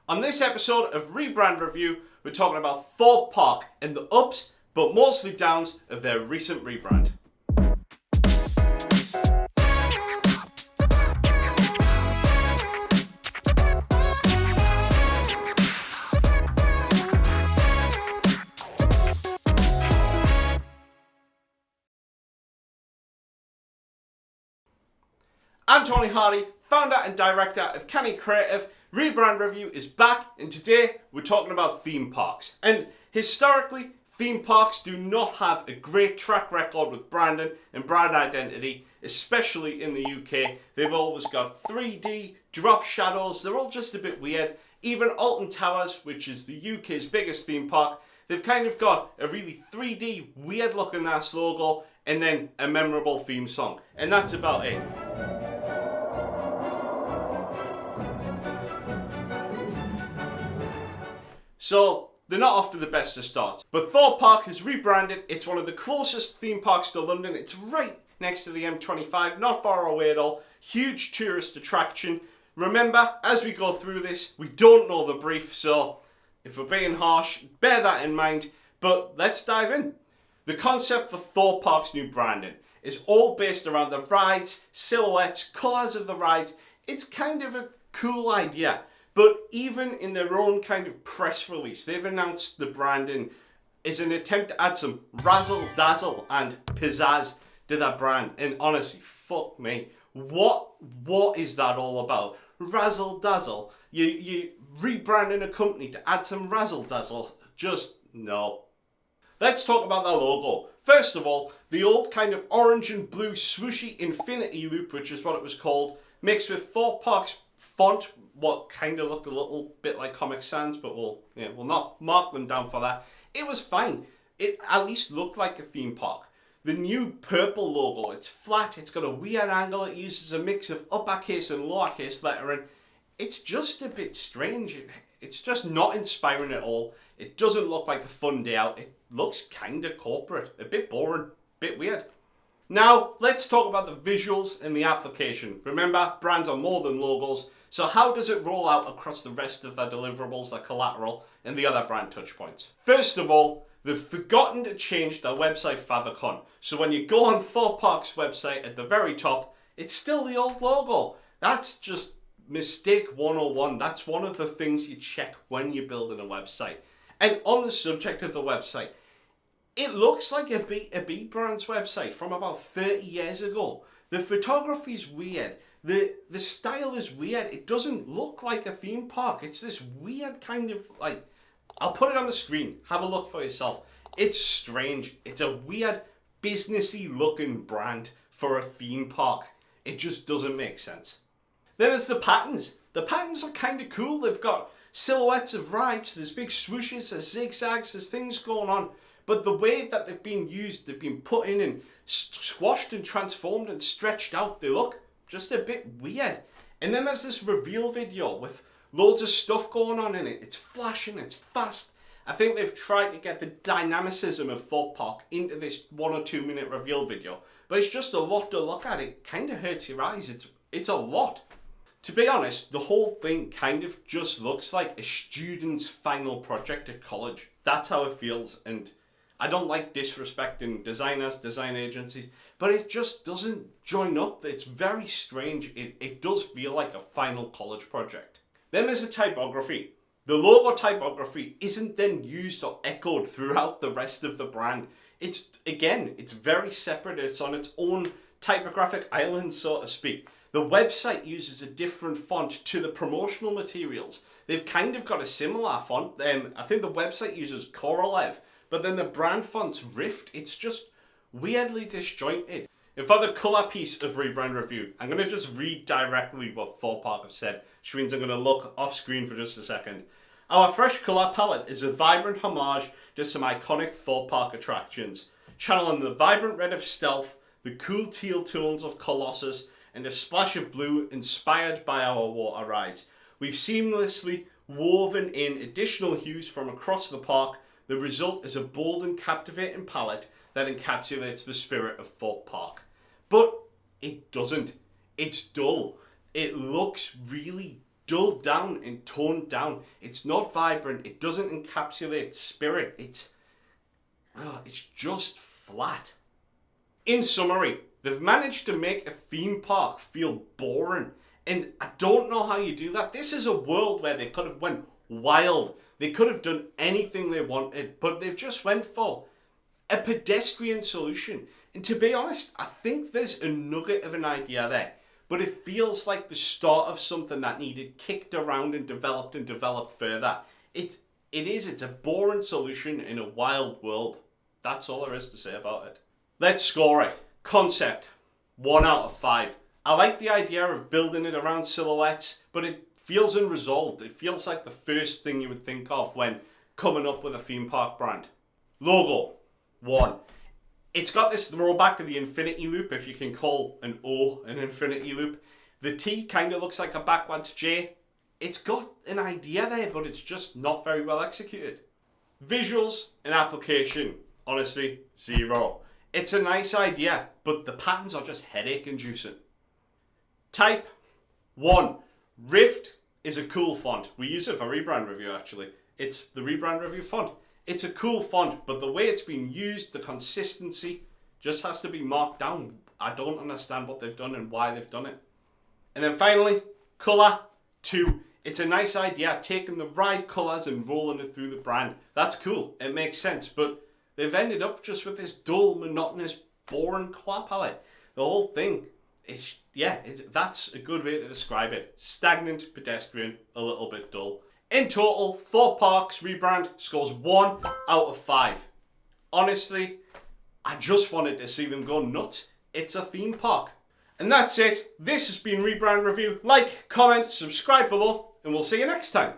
On this episode of Rebrand Review, we're talking about Thorpe Park and the ups, but mostly downs of their recent rebrand. I'm Tony Hardy, founder and director of Canny Creative. Rebrand Review is back, and today we're talking about theme parks. And historically, theme parks do not have a great track record with branding and brand identity, especially in the UK. They've always got 3D, drop shadows, they're all just a bit weird. Even Alton Towers, which is the UK's biggest theme park, they've kind of got a really 3D, weird looking ass logo and then a memorable theme song. And that's about it. So, they're not off to the best of starts. But Thorpe Park has rebranded. It's one of the closest theme parks to London. It's right next to the M25, not far away at all. Huge tourist attraction. Remember, as we go through this, we don't know the brief, so if we're being harsh, bear that in mind. But let's dive in. The concept for Thorpe Park's new branding is all based around the rides, silhouettes, colours of the rides. It's kind of a cool idea. But even in their own kind of press release, they've announced the branding is an attempt to add some razzle dazzle and pizzazz to that brand. And honestly, fuck me, what is that all about? Razzle dazzle? You rebranding a company to add some razzle dazzle? Just no. Let's talk about their logo. First of all, the old kind of orange and blue swooshy infinity loop, which is what it was called, mixed with Thorpe Park's font, what kind of looked a little bit like Comic Sans, but we'll not mark them down for that. It was fine. It at least looked like a theme park. The new purple logo, it's flat, it's got a weird angle, it uses a mix of uppercase and lowercase lettering. It's just a bit strange. It's just not inspiring at all. It doesn't look like a fun day out. It looks kind of corporate, a bit boring, a bit weird. Now, let's talk about the visuals and the application. Remember, brands are more than logos, so how does it roll out across the rest of their deliverables, their collateral, and the other brand touchpoints? First of all, they've forgotten to change their website favicon. So when you go on Thorpe Park's website at the very top, it's still the old logo. That's just mistake 101. That's one of the things you check when you're building a website. And on the subject of the website, it looks like a B brand's website from about 30 years ago. The photography's weird. The style is weird. It doesn't look like a theme park. It's this weird kind of like, I'll put it on the screen. Have a look for yourself. It's strange. It's a weird businessy looking brand for a theme park. It just doesn't make sense. Then there's the patterns. The patterns are kind of cool. They've got silhouettes of rides. There's big swooshes, there's zigzags, there's things going on. But the way that they've been used, they've been put in and squashed and transformed and stretched out, they look just a bit weird. And then there's this reveal video with loads of stuff going on in it. It's flashing, it's fast. I think they've tried to get the dynamicism of Thorpe Park into this 1 or 2 minute reveal video. But it's just a lot to look at. It kind of hurts your eyes. It's a lot. To be honest, the whole thing kind of just looks like a student's final project at college. That's how it feels, and I don't like disrespecting designers, design agencies, but it just doesn't join up. It's very strange. It does feel like a final college project. Then there's the typography. The logo typography isn't then used or echoed throughout the rest of the brand. It's very separate. It's on its own typographic island, so to speak. The website uses a different font to the promotional materials. They've kind of got a similar font. I think the website uses Korolev, but then the brand font's Rift. It's just weirdly disjointed. And for the colour piece of Rebrand Review, I'm going to just read directly what Thorpe Park have said, which means I'm going to look off screen for just a second. Our fresh colour palette is a vibrant homage to some iconic Thorpe Park attractions, channeling the vibrant red of Stealth, the cool teal tones of Colossus, and a splash of blue inspired by our water rides. We've seamlessly woven in additional hues from across the park. The result is a bold and captivating palette that encapsulates the spirit of Thorpe Park. But it doesn't. It's dull. It looks really dulled down and toned down. It's not vibrant. It doesn't encapsulate spirit. It's just flat. In summary, they've managed to make a theme park feel boring. And I don't know how you do that. This is a world where they could have went wild. They could have done anything they wanted, but they've just went for a pedestrian solution. And to be honest, I think there's a nugget of an idea there. But it feels like the start of something that needed kicked around and developed further. It's a boring solution in a wild world. That's all there is to say about it. Let's score it. Concept, 1 out of 5. I like the idea of building it around silhouettes, but it feels unresolved. It feels like the first thing you would think of when coming up with a theme park brand. Logo, 1. It's got this throwback to the infinity loop, if you can call an O an infinity loop. The T kind of looks like a backwards J. It's got an idea there, but it's just not very well executed. Visuals and application, honestly, 0. It's a nice idea, but the patterns are just headache inducing. Type, 1. Rift is a cool font. We use it for Rebrand review actually. It's the Rebrand review font. It's a cool font, but the way it's been used, the consistency, just has to be marked down. I don't understand what they've done and why they've done it. And then finally, colour, 2. It's a nice idea, taking the right colours and rolling it through the brand. That's cool, it makes sense, but they've ended up just with this dull, monotonous, boring colour palette. The whole thing, that's a good way to describe it. Stagnant, pedestrian, a little bit dull. In total, Thorpe Park's Rebrand scores 1 out of 5. Honestly, I just wanted to see them go nuts. It's a theme park. And that's it. This has been Rebrand Review. Like, comment, subscribe below, and we'll see you next time.